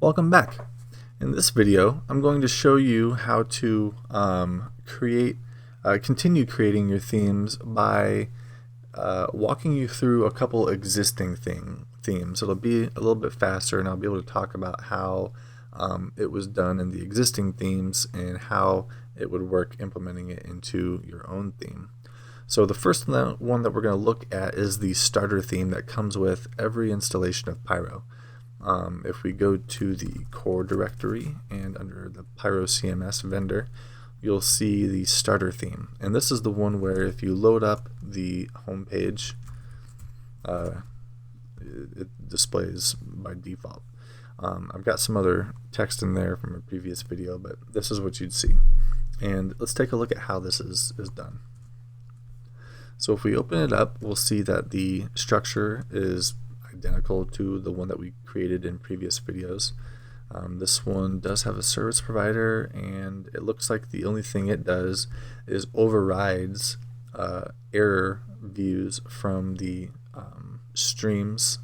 Welcome back. In this video, I'm going to show you how to continue creating your themes by walking you through a couple existing themes. It'll be a little bit faster, and I'll be able to talk about how it was done in the existing themes and how it would work implementing it into your own theme. So the first one that we're going to look at is the starter theme that comes with every installation of Pyro. If we go to the core directory and under the Pyro CMS vendor, you'll see the starter theme. And this is the one where if you load up the home page, it displays by default. I've got some other text in there from a previous video, but this is what you'd see. And let's take a look at how this is done. So if we open it up, we'll see that the structure is identical to the one that we created in previous videos. This one does have a service provider, and it looks like the only thing it does is overrides error views from the streams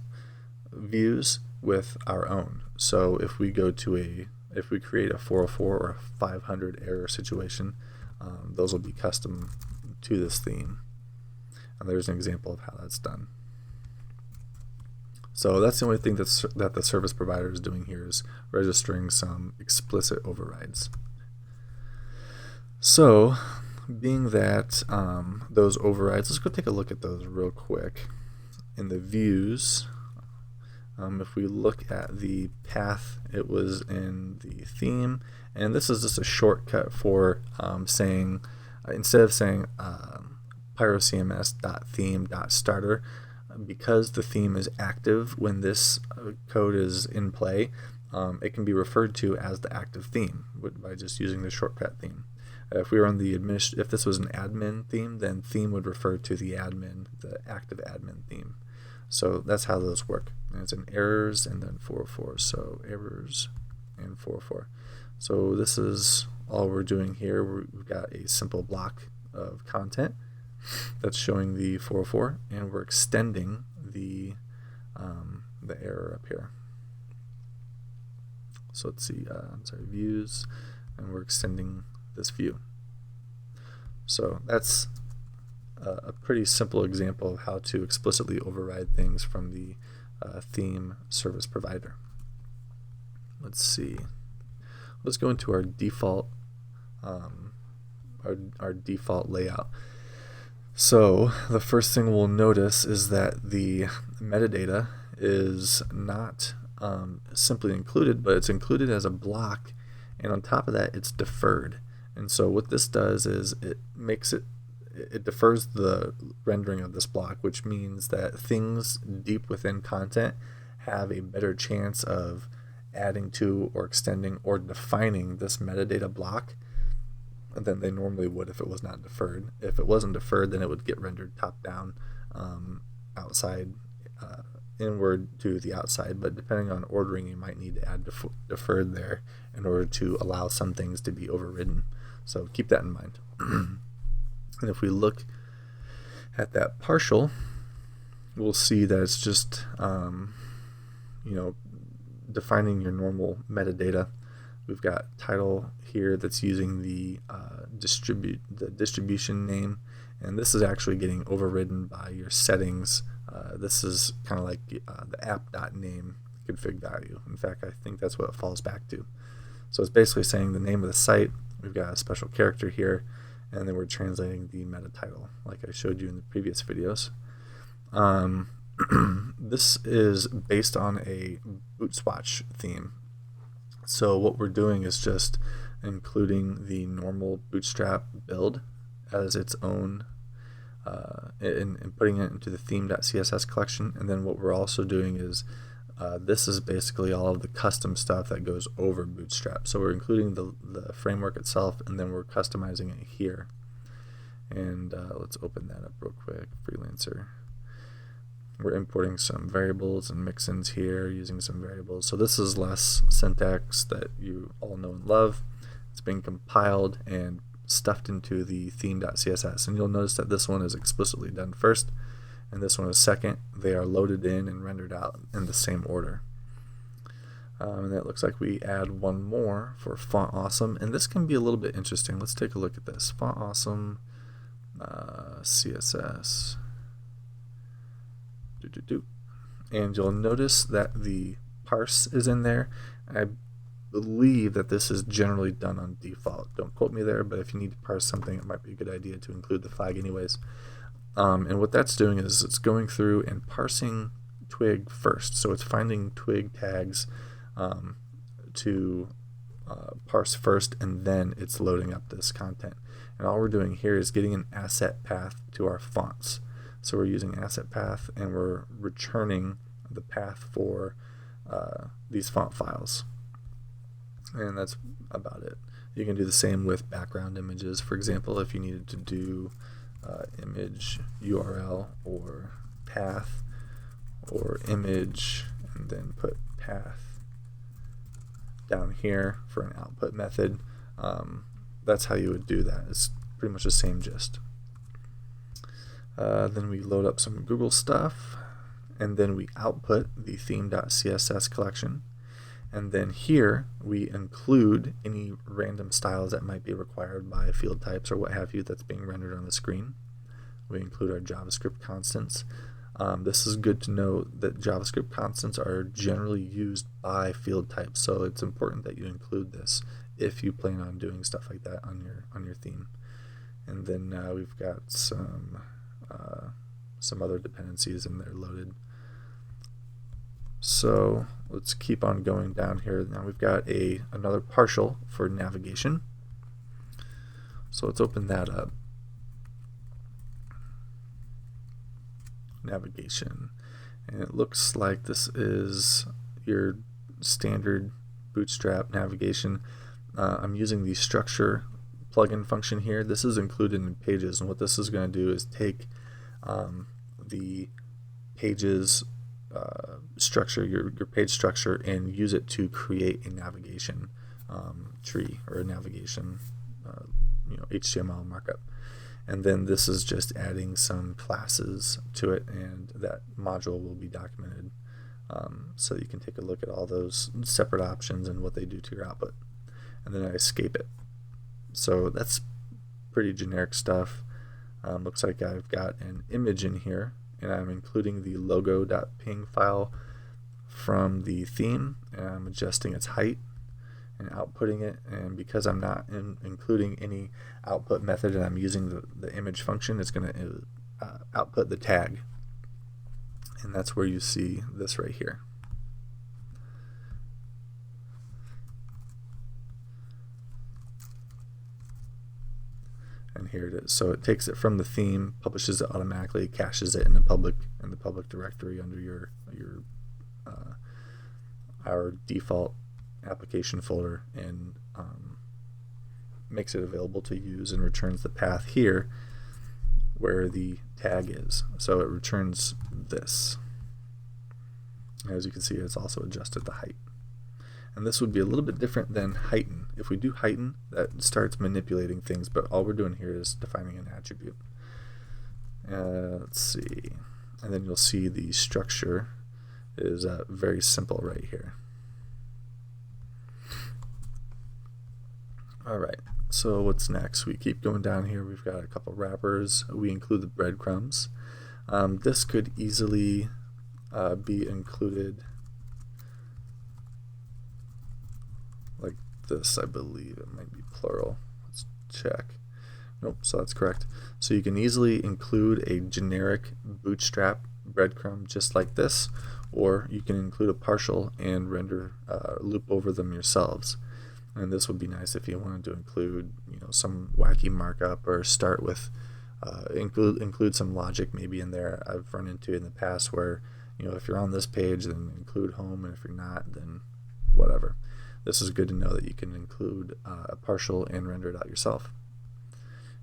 views with our own. So if we create a 404 or a 500 error situation, those will be custom to this theme. And there's an example of how that's done. So that's the only thing that the service provider is doing here, is registering some explicit overrides. So being that those overrides, let's go take a look at those real quick. In the views, if we look at the path, it was in the theme, and this is just a shortcut for saying, instead of saying pyrocms.theme.starter, because the theme is active when this code is in play, it can be referred to as the active theme by just using the shortcut theme. If we were on the if this was an admin theme, then theme would refer to the active admin theme. So that's how those work. And it's in errors and then 404. So errors and 404. So this is all we're doing here. We've got a simple block of content that's showing the 404, and we're extending the error up here. So let's see, views, and we're extending this view. So that's a pretty simple example of how to explicitly override things from the theme service provider. Let's see. Let's go into our default our default layout. So the first thing we'll notice is that the metadata is not simply included, but it's included as a block, and on top of that it's deferred. And so what this does is it defers the rendering of this block, which means that things deep within content have a better chance of adding to or extending or defining this metadata block than they normally would if it was not deferred. If it wasn't deferred, then it would get rendered top down, outside, inward to the outside, but depending on ordering, you might need to add deferred there in order to allow some things to be overridden. So keep that in mind. And if we look at that partial, we'll see that it's just defining your normal metadata. We've got title here that's using the distribution name, and this is actually getting overridden by your settings. This is kind of like the app.name config value. In fact, I think that's what it falls back to. So it's basically saying the name of the site. We've got a special character here, and then we're translating the meta title like I showed you in the previous videos. This is based on a Bootswatch theme. So what we're doing is just including the normal Bootstrap build as its own, and putting it into the theme.css collection. And then what we're also doing is this is basically all of the custom stuff that goes over Bootstrap. So we're including the framework itself, and then we're customizing it here. And let's open that up real quick. Freelancer. We're importing some variables and mixins here, using some variables. So this is less syntax that you all know and love. It's being compiled and stuffed into the theme.css. And you'll notice that this one is explicitly done first, and this one is second. They are loaded in and rendered out in the same order. And it looks like we add one more for Font Awesome, and this can be a little bit interesting. Let's take a look at this. Font Awesome, CSS. And you'll notice that the parse is in there. I believe that this is generally done on default. Don't quote me there, but if you need to parse something, it might be a good idea to include the flag anyways. And what that's doing is it's going through and parsing Twig first. So it's finding Twig tags to parse first, and then it's loading up this content. And all we're doing here is getting an asset path to our fonts. So we're using asset path, and we're returning the path for these font files. And that's about it. You can do the same with background images. For example, if you needed to do image URL or path or image, and then put path down here for an output method, that's how you would do that. It's pretty much the same gist. Then we load up some Google stuff, and then we output the theme.css collection. And then here we include any random styles that might be required by field types or what have you that's being rendered on the screen. We include our JavaScript constants. This is good to know that JavaScript constants are generally used by field types, so it's important that you include this if you plan on doing stuff like that on your theme. And then we've got some other dependencies in there loaded. So let's keep on going down here. Now we've got another partial for navigation. So let's open that up. Navigation. And it looks like this is your standard Bootstrap navigation. I'm using the structure plugin function here. This is included in Pages, and what this is going to do is take the Pages structure, your page structure, and use it to create a navigation tree or a navigation HTML markup. And then this is just adding some classes to it, and that module will be documented so you can take a look at all those separate options and what they do to your output. And then I escape it. So that's pretty generic stuff. Looks like I've got an image in here, and I'm including the logo.ping file from the theme, and I'm adjusting its height and outputting it. And because I'm not including any output method and I'm using the image function, it's going to output the tag, and that's where you see this right here. And here it is. So it takes it from the theme, publishes it automatically, caches it in the public directory under our default application folder, and makes it available to use, and returns the path here where the tag is. So it returns this. As you can see, it's also adjusted the height. And this would be a little bit different than heighten. If we do heighten, that starts manipulating things, but all we're doing here is defining an attribute. Let's see. And then you'll see the structure is very simple right here. Alright, so what's next? We keep going down here. We've got a couple wrappers. We include the breadcrumbs. This could easily be included like this. I believe it might be plural. Let's check. Nope, so that's correct. So you can easily include a generic Bootstrap breadcrumb just like this, or you can include a partial and render loop over them yourselves. And this would be nice if you wanted to include, some wacky markup, or start with include some logic maybe in there. I've run into in the past where, if you're on this page, then include home, and if you're not, then whatever. This is good to know that you can include a partial and render it out yourself.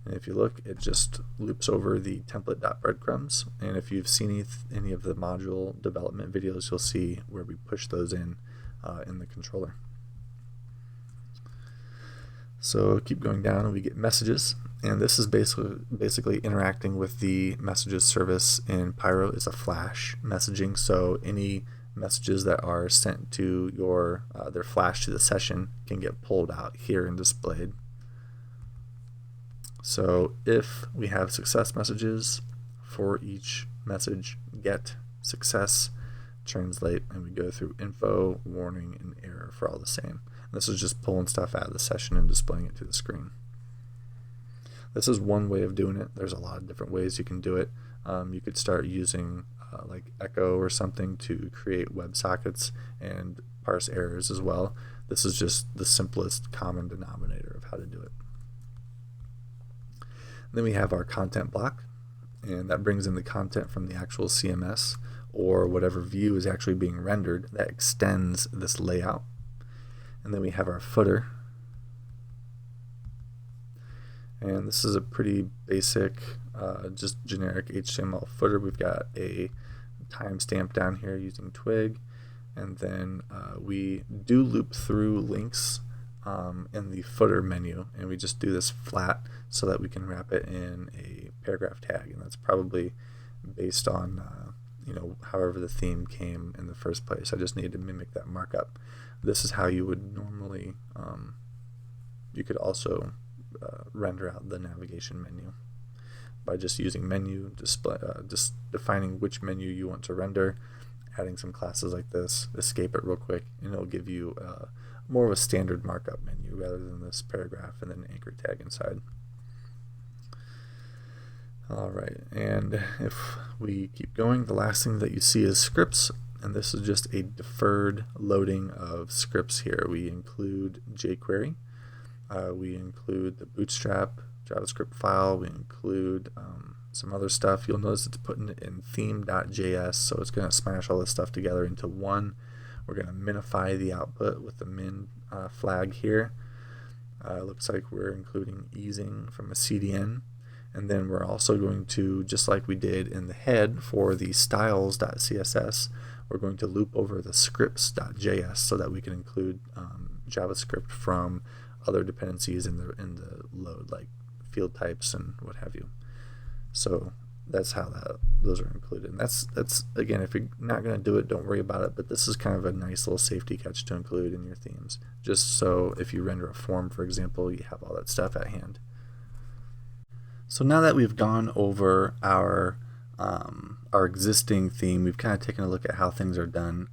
And if you look, it just loops over the template.breadcrumbs. And if you've seen any of the module development videos, you'll see where we push those in the controller. So keep going down, and we get messages, and this is basically interacting with the messages service in Pyro. Is a Flash messaging, so any messages that are sent to your they're flashed to the session can get pulled out here and displayed. So if we have success messages, for each message, get success, translate, and we go through info, warning, and error for all the same. This is just pulling stuff out of the session and displaying it to the screen. This is one way of doing it. There's a lot of different ways you can do it. You could start using like Echo or something to create WebSockets and parse errors as well. This is just the simplest common denominator of how to do it. Then we have our content block, and that brings in the content from the actual CMS or whatever view is actually being rendered that extends this layout. And then we have our footer, and this is a pretty basic just generic HTML footer. We've got a timestamp down here using Twig, and then we do loop through links in the footer menu, and we just do this flat so that we can wrap it in a paragraph tag, and that's probably based on however the theme came in the first place. I just needed to mimic that markup. This is how you would normally you could also render out the navigation menu by just using menu, display, just defining which menu you want to render, adding some classes like this, escape it real quick, and it'll give you more of a standard markup menu rather than this paragraph and then anchor tag inside. Alright, and if we keep going, the last thing that you see is scripts, and this is just a deferred loading of scripts here. We include jQuery, we include the Bootstrap JavaScript file, we include some other stuff. You'll notice it's putting it in theme.js, so it's going to smash all this stuff together into one. We're going to minify the output with the min flag here. Looks like we're including easing from a CDN. And then we're also going to, just like we did in the head for the styles.css, we're going to loop over the scripts.js so that we can include JavaScript from other dependencies in the load, like field types and what have you. So that's how those are included. And that's again, if you're not going to do it, don't worry about it, but this is kind of a nice little safety catch to include in your themes, just so if you render a form, for example, you have all that stuff at hand. So now that we've gone over our existing theme, we've kind of taken a look at how things are done.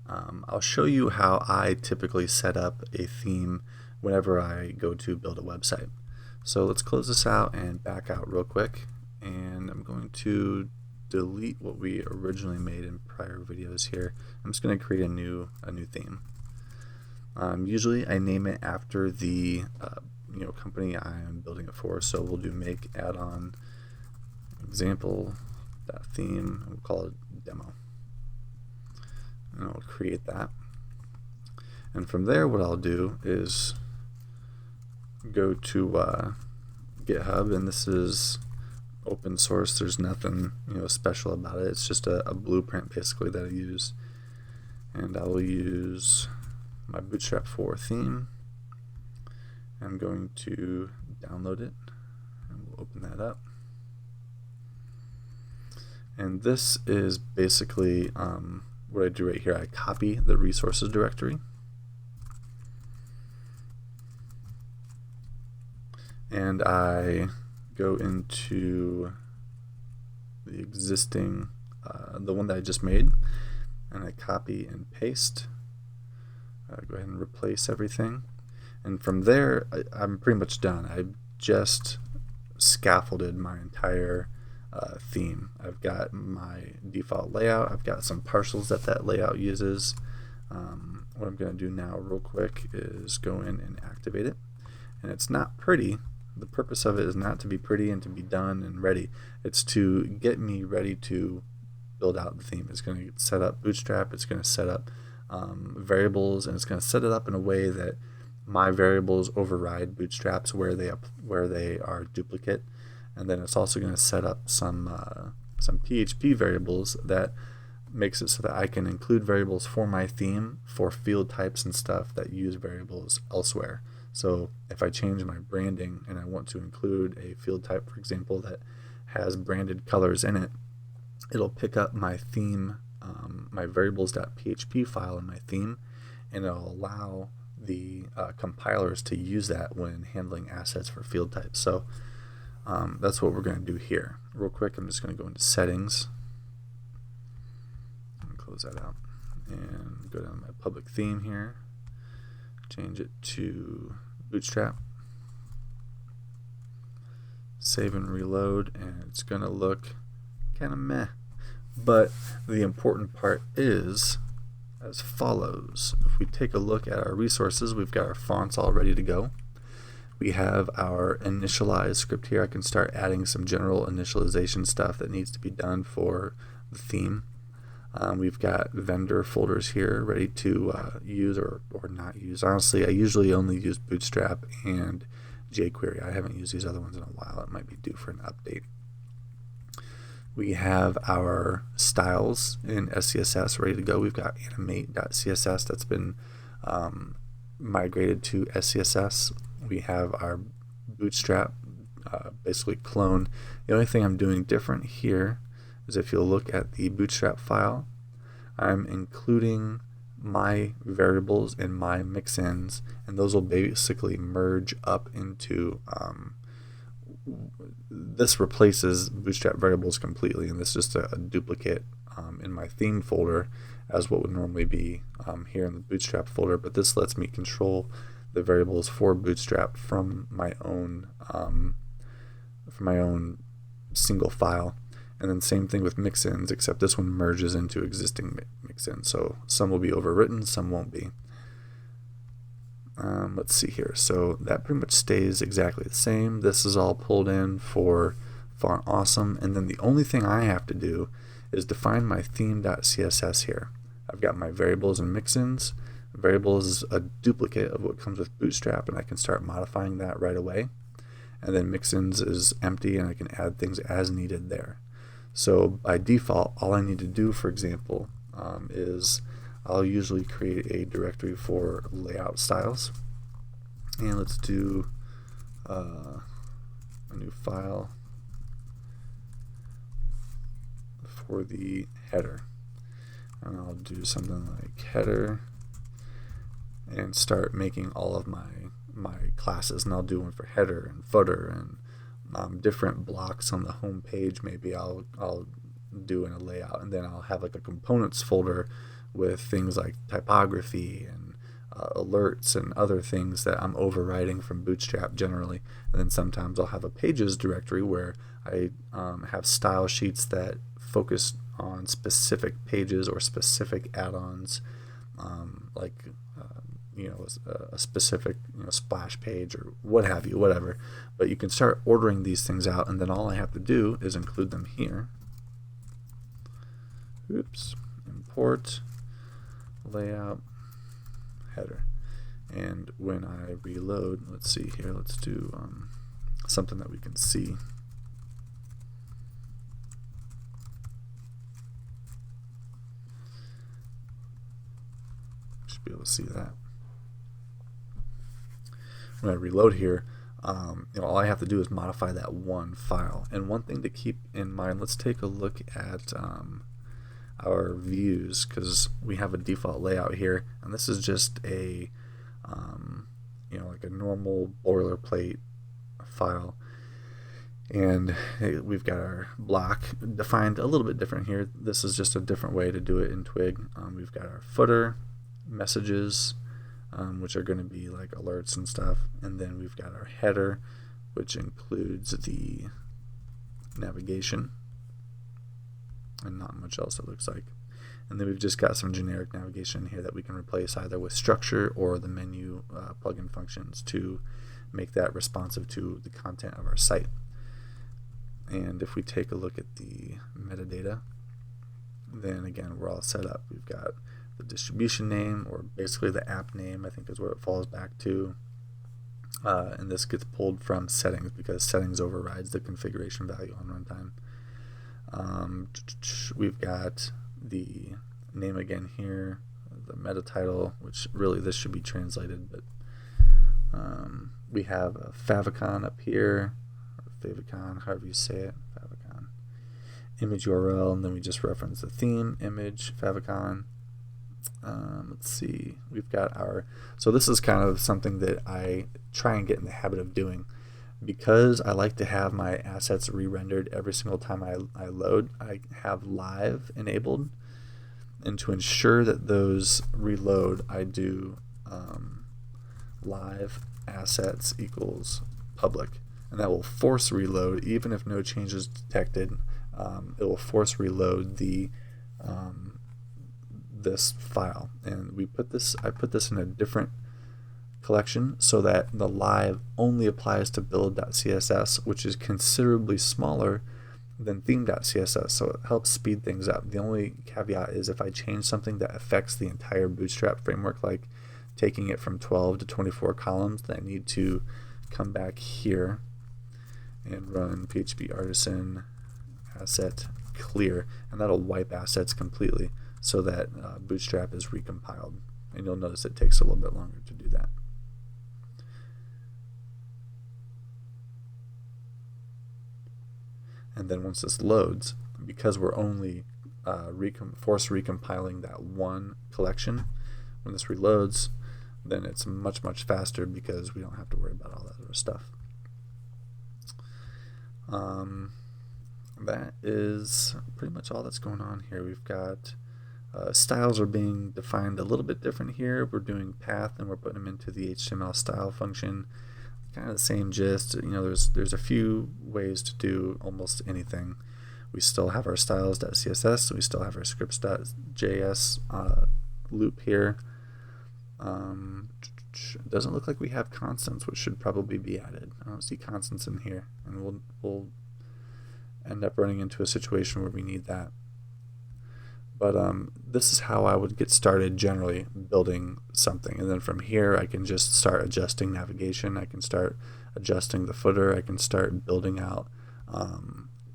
I'll show you how I typically set up a theme whenever I go to build a website. So let's close this out and back out real quick, and I'm going to delete what we originally made in prior videos here. I'm just going to create a new theme. Usually I name it after the company I am building it for, so we'll do make add-on example.theme, and we'll call it demo, and I'll create that. And from there, what I'll do is go to GitHub, and this is open source. There's nothing special about it. It's just a blueprint basically that I use, and I will use my Bootstrap 4 theme. I'm going to download it, and we'll open that up. And this is basically what I do right here. I copy the resources directory, and I go into the existing, the one that I just made, and I copy and paste. Go ahead and replace everything. And from there, I'm pretty much done. I've just scaffolded my entire theme. I've got my default layout. I've got some partials that layout uses. What I'm going to do now real quick is go in and activate it. And it's not pretty. The purpose of it is not to be pretty and to be done and ready. It's to get me ready to build out the theme. It's going to set up Bootstrap. It's going to set up variables, and it's going to set it up in a way that my variables override Bootstrap's where they are duplicate, and then it's also going to set up some PHP variables that makes it so that I can include variables for my theme for field types and stuff that use variables elsewhere. So if I change my branding and I want to include a field type, for example, that has branded colors in it, it'll pick up my theme my variables.php file in my theme, and it'll allow the compilers to use that when handling assets for field types. So that's what we're going to do here. Real quick, I'm just going to go into settings and close that out and go down to my public theme here, change it to Bootstrap, save and reload, and it's going to look kind of meh. But the important part is as follows. If we take a look at our resources, we've got our fonts all ready to go. We have our initialize script here. I can start adding some general initialization stuff that needs to be done for the theme. We've got vendor folders here ready to use or not use. Honestly, I usually only use Bootstrap and jQuery. I haven't used these other ones in a while. It might be due for an update. We have our styles in SCSS ready to go. We've got animate.css that's been migrated to SCSS. We have our Bootstrap basically clone. The only thing I'm doing different here is if you'll look at the Bootstrap file, I'm including my variables and my mixins, and those will basically merge up into this replaces Bootstrap variables completely, and this is just a duplicate in my theme folder as what would normally be here in the Bootstrap folder, but this lets me control the variables for Bootstrap from my own single file. And then same thing with mixins, except this one merges into existing mixins. So some will be overwritten, some won't be. Let's see here. So that pretty much stays exactly the same. This is all pulled in for Font Awesome. And then the only thing I have to do is define my theme.css here. I've got my variables and mixins. Variables is a duplicate of what comes with Bootstrap, and I can start modifying that right away. And then mixins is empty, and I can add things as needed there. So by default, all I need to do, for example, is I'll usually create a directory for layout styles. And let's do a new file for the header. And I'll do something like header and start making all of my classes. And I'll do one for header and footer and different blocks on the home page. Maybe I'll do in a layout, and then I'll have like a components folder with things like typography and alerts and other things that I'm overriding from Bootstrap generally. And then sometimes I'll have a pages directory where I have style sheets that focus on specific pages or specific add-ons, like a specific splash page or what have you, whatever. But you can start ordering these things out, and then all I have to do is include them here. Oops. Import layout header. And when I reload, let's see here, let's do something that we can see. Should be able to see that. When I reload here, all I have to do is modify that one file. And one thing to keep in mind, let's take a look at our views, because we have a default layout here, and this is just a like a normal boilerplate file. And we've got our block defined a little bit different here. This is just a different way to do it in Twig. We've got our footer, messages, which are going to be like alerts and stuff, and then we've got our header, which includes the navigation and not much else, it looks like. And then we've just got some generic navigation here that we can replace either with structure or the menu plugin functions to make that responsive to the content of our site. And if we take a look at the metadata, then again we're all set up. We've got the distribution name, or basically the app name, I think is where it falls back to. And this gets pulled from settings because settings overrides the configuration value on runtime. We've got the name again here, the meta title, which really this should be translated, but we have a favicon up here, or favicon, however you say it, favicon. image URL, and then we just reference the theme, image, favicon. Let's see, we've got our, so this is kind of something that I try and get in the habit of doing. Because I like to have my assets re-rendered every single time I load, I have live enabled, and to ensure that those reload, I do live assets equals public, and that will force reload even if no changes detected. It will force reload the this file, and I put this in a different collection so that the live only applies to build.css, which is considerably smaller than theme.css, so it helps speed things up. The only caveat is if I change something that affects the entire Bootstrap framework, like taking it from 12 to 24 columns, then I need to come back here and run PHP artisan asset clear, and that'll wipe assets completely so that Bootstrap is recompiled. And you'll notice it takes a little bit longer to do that. And then once this loads, because we're only force recompiling that one collection, when this reloads, then it's much faster because we don't have to worry about all that other stuff. That is pretty much all that's going on here. We've got styles are being defined a little bit different here. We're doing path and we're putting them into the HTML style function. Kind of the same gist. You know, there's a few ways to do almost anything. We still have our styles.css, we still have our scripts.js loop here. It doesn't look like we have constants, which should probably be added. I don't see constants in here, and we'll end up running into a situation where we need that. But this is how I would get started generally building something, and then from here I can just start adjusting navigation, I can start adjusting the footer, I can start building out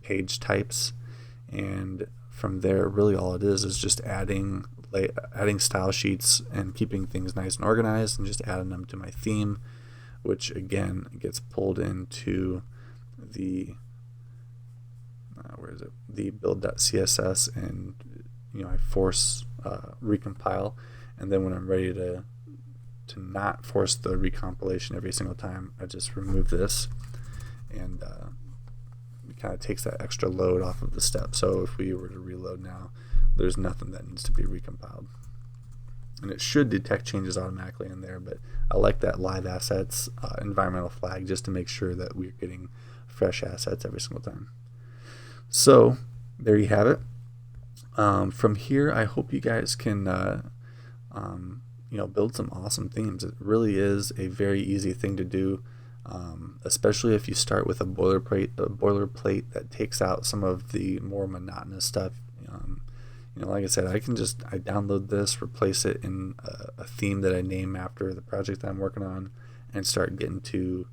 page types, and from there really all it is just adding style sheets and keeping things nice and organized and just adding them to my theme, which again gets pulled into the where is it, the build.css, and I force recompile, and then when I'm ready to not force the recompilation every single time, I just remove this, and it kind of takes that extra load off of the step. So if we were to reload now, there's nothing that needs to be recompiled, and it should detect changes automatically in there, but I like that live assets environmental flag just to make sure that we're getting fresh assets every single time. So there you have it. From here, I hope you guys can build some awesome themes. It really is a very easy thing to do, especially if you start with a boilerplate that takes out some of the more monotonous stuff. Like I said, I download this, replace it in a theme that I name after the project that I'm working on, and start getting to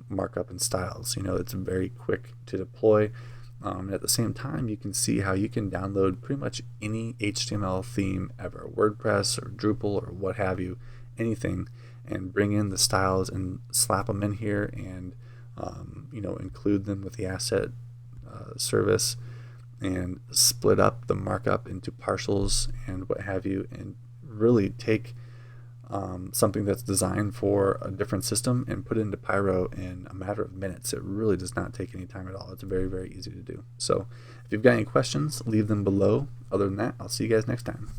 markup and styles. It's very quick to deploy. And at the same time, you can see how you can download pretty much any HTML theme ever, WordPress or Drupal or what have you, anything, and bring in the styles and slap them in here, and include them with the asset service, and split up the markup into partials and what have you, and really take something that's designed for a different system and put it into Pyro in a matter of minutes. It really does not take any time at all. It's very easy to do. So if you've got any questions, leave them below. Other than that, I'll see you guys next time.